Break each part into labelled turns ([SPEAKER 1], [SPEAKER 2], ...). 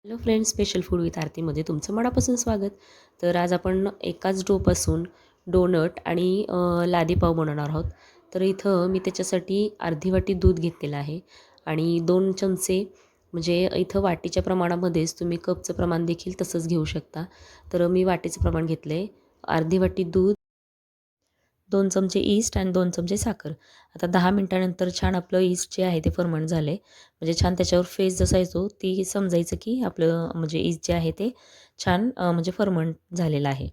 [SPEAKER 1] Hello friends, special food with आरतीमध्ये तुमचं मनापासून स्वागत. तर आज आपण एकाच डोपासून डोनट आणि लादीपाव बनवणार आहोत. तर इथं मी त्याच्यासाठी अर्धी वाटी दूध घेतलेलं आहे आणि 2 चमचे म्हणजे इथं वाटीच्या प्रमाणामध्येच तुम्ही कपचं प्रमाण देखील तसंच घेऊ शकता. तर मी वाटीचं प्रमाण घेतलं आहे. अर्धी वाटी दूध, 2 चमचे ईस्ट आणि 2 चमचे साखर. आता 10 मिनिटानंतर छान आपलं ईस्ट जे आहे ते फर्मंट झालं आहे. म्हणजे छान त्याच्यावर फेस जसा येतो ती समजायचं की आपलं म्हणजे ईस्ट जे आहे ते छान म्हणजे फर्मंट झालेलं आहे.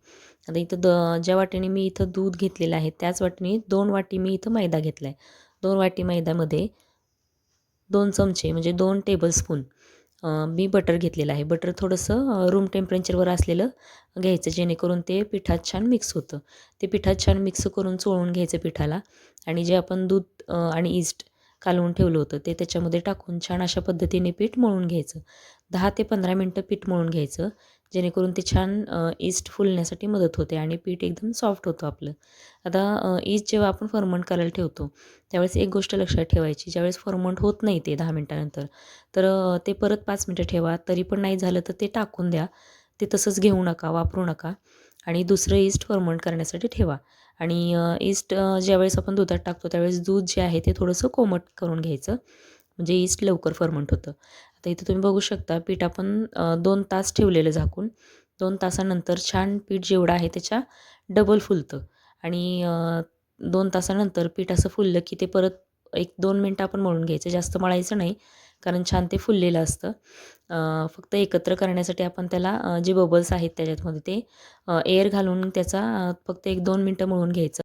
[SPEAKER 1] आता इथं ज्या वाटीने मी इथं दूध घेतलेलं आहे त्याच वाटीने 2 वाटी मी इथं मैदा घेतला आहे. 2 वाटी मैद्यामध्ये 2 चमचे म्हणजे 2 टेबलस्पून मी बटर घेतलेलं आहे. बटर थोडंसं रूम टेम्परेचरवर असलेलं घ्यायचं, जेणेकरून ते पिठात छान मिक्स होतं. ते पिठात छान मिक्स करून चोळून घ्यायचं पिठाला आणि जे आपण दूध आणि ईस्ट कालवून ठेवलं होतं ते त्याच्यामध्ये टाकून छान अशा पद्धतीने पीठ मळून घ्यायचं. 10 ते 15 मिनटं पीठ मळून घ्यायचं, जेणेकरून ते छान ईस्ट फुलण्यासाठी मदत होते आणि पीठ एकदम सॉफ्ट होतं आपलं. आता ईस्ट जेव्हा आपण फर्मंट करायला ठेवतो त्यावेळेस एक गोष्ट लक्षात ठेवायची, ज्यावेळेस फर्मंट होत नाही ते 10 मिनिटानंतर, तर ते परत 5 मिनिटं ठेवा. तरी पण नाही झालं तर ते टाकून द्या. ते तसंच घेऊ नका, वापरू नका आणि दुसरं ईस्ट फर्मंट करण्यासाठी ठेवा. आणि ईस्ट ज्यावेळेस आपण दुधात टाकतो त्यावेळेस दूध जे आहे ते थोडंसं कोमट करून घ्यायचं, म्हणजे ईस्ट लवकर फर्मंट होतं. आता इथं तुम्ही बघू शकता पीठ आपण 2 तास ठेवलेलं झाकून. 2 तासानंतर छान पीठ जेवढं आहे त्याच्या डबल फुलतं आणि 2 तासानंतर पीठ असं फुललं की ते परत 1-2 मिनटं आपण मळून घ्यायचं. जास्त मळायचं नाही, कारण छान ते फुललेलं असतं. फक्त एकत्र करण्यासाठी आपण त्याला जे बबल्स आहेत त्याच्यामध्ये ते एअर घालून त्याचा फक्त 1-2 मिनटं मळून घ्यायचं.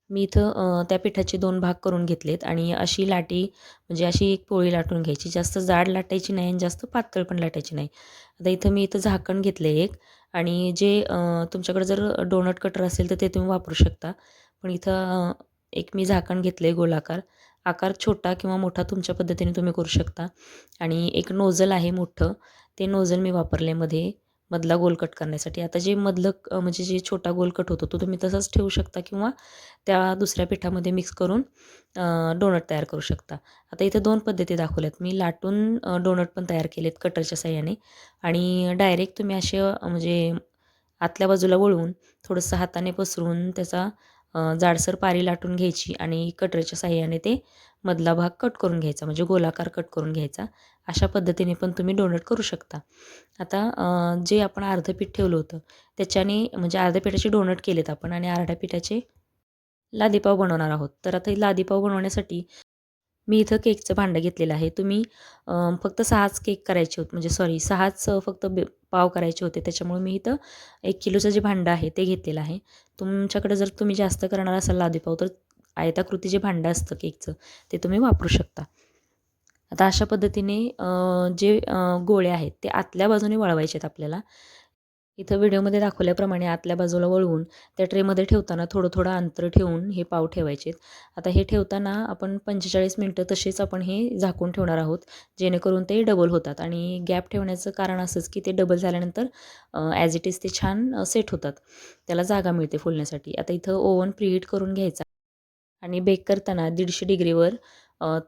[SPEAKER 1] मी इथं त्या पिठाचे 2 भाग करून घेतलेत आणि अशी लाटी म्हणजे अशी एक पोळी लाटून घ्यायची. जास्त जाड लाटायची नाही आणि जास्त पातळ पण लाटायची नाही. आता इथं मी झाकण घेतलं आहे एक आणि जे तुमच्याकडे जर डोनट कटर असेल तर ते तुम्ही वापरू शकता. पण इथं एक मी झाकण घेतलं आहे गोलाकार. आकार छोटा किंवा मोठा तुमच्या पद्धतीने तुम्ही करू शकता आणि एक नोझल आहे मोठं. ते नोझल मी वापरले मध्ये मधला गोल कट करण्यासाठी. आता जे मधलं म्हणजे जे छोटा गोल कट होतो तो तुम्ही तसाच ठेवू शकता किंवा त्या दुसऱ्या पिठामध्ये मिक्स करून डोनट तयार करू शकता. आता इथे 2 पद्धती दाखवल्यात. मी लाटून डोनट पण तयार केलेत कटरच्या साहाय्याने आणि डायरेक्ट तुम्ही असे म्हणजे आतल्या बाजूला वळवून थोडंसं हाताने पसरून त्याचा जाडसर पारी लाटून घ्यायची आणि कटरच्या साहाय्याने ते मधला भाग कट करून घ्यायचा, म्हणजे गोलाकार कट करून घ्यायचा. अशा पद्धतीने पण तुम्ही डोनट करू शकता. आता जे आपण अर्धं पीठ ठेवलं होतं त्याच्याने म्हणजे अर्ध्या पिठाचे डोनट केलेत आपण आणि अर्ध्या पिठाचे लादीपाव बनवणार आहोत. तर आता हे लादीपाव बनवण्यासाठी मी इथं केकचं भांडं घेतलेलं आहे. तुम्ही फक्त 6च केक करायचे होते, म्हणजे सॉरी 6च फक्त पाव करायचे होते. त्याच्यामुळे मी इथं 1 किलोचं जे भांडं आहे ते घेतलेलं आहे. तुमच्याकडे जर तुम्ही जास्त करणार असाल लादीपाव तर आयताकृती जे भांडं असतं केकचं ते तुम्ही वापरू शकता. आता अशा पद्धतीने जे गोळे आहेत ते आतल्या बाजूने वळवायचे आहेत आपल्याला. इथं व्हिडिओमध्ये दाखवल्याप्रमाणे आतल्या बाजूला वळवून त्या ट्रेमध्ये ठेवताना थोडं-थोडं अंतर ठेवून हे पाव ठेवायचे. आता हे ठेवताना आपण 45 मिनिटं तसेच आपण हे झाकून ठेवणार आहोत, जेणेकरून ते डबल होतात आणि गॅप ठेवण्याचं कारण असंच की ते डबल झाल्यानंतर ॲज इट इज ते छान सेट होतात. त्याला जागा मिळते फुलण्यासाठी. आता इथं ओव्हन प्रीहीट करून घ्यायचा आणि बेक करताना 150 डिग्रीवर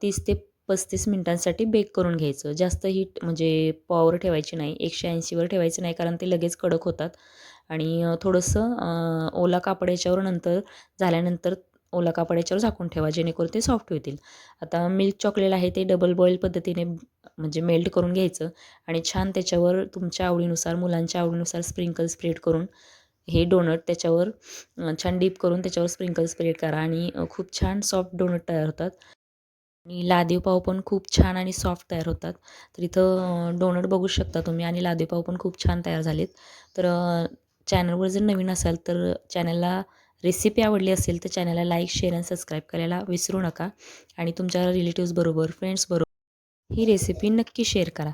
[SPEAKER 1] 30 ते 35 मिनिटांसाठी बेक करून घ्यायचं. जास्त हीट म्हणजे पॉवर ठेवायची नाही. 180वर ठेवायचं नाही, कारण ते लगेच कडक होतात आणि थोडंसं ओला कापड याच्यावर नंतर झाल्यानंतर ओला कापड याच्यावर झाकून ठेवा, जेणेकरून ते सॉफ्ट होतील. आता मिल्क चॉकलेट आहे ते डबल बॉईल पद्धतीने म्हणजे मेल्ट करून घ्यायचं आणि छान त्याच्यावर तुमच्या आवडीनुसार, मुलांच्या आवडीनुसार स्प्रिंकल स्प्रेड करून हे डोनट त्याच्यावर छान डीप करून त्याच्यावर स्प्रिंकल स्प्रेड करा आणि खूप छान सॉफ्ट डोनट तयार होतात. आणि लादीव पाव पण खूप छान आणि सॉफ्ट तयार होतात. तर इथं डोनट बघू शकता तुम्ही आणि लादीव पाव पण खूप छान तयार झालेत. तर चॅनलवर जर नवीन असाल तर चॅनलला रेसिपी आवडली असेल तर चॅनलला लाईक, शेअर आणि सबस्क्राईब करायला विसरू नका आणि तुमच्या रिलेटिव्सबरोबर, फ्रेंड्सबरोबर ही रेसिपी नक्की शेअर करा.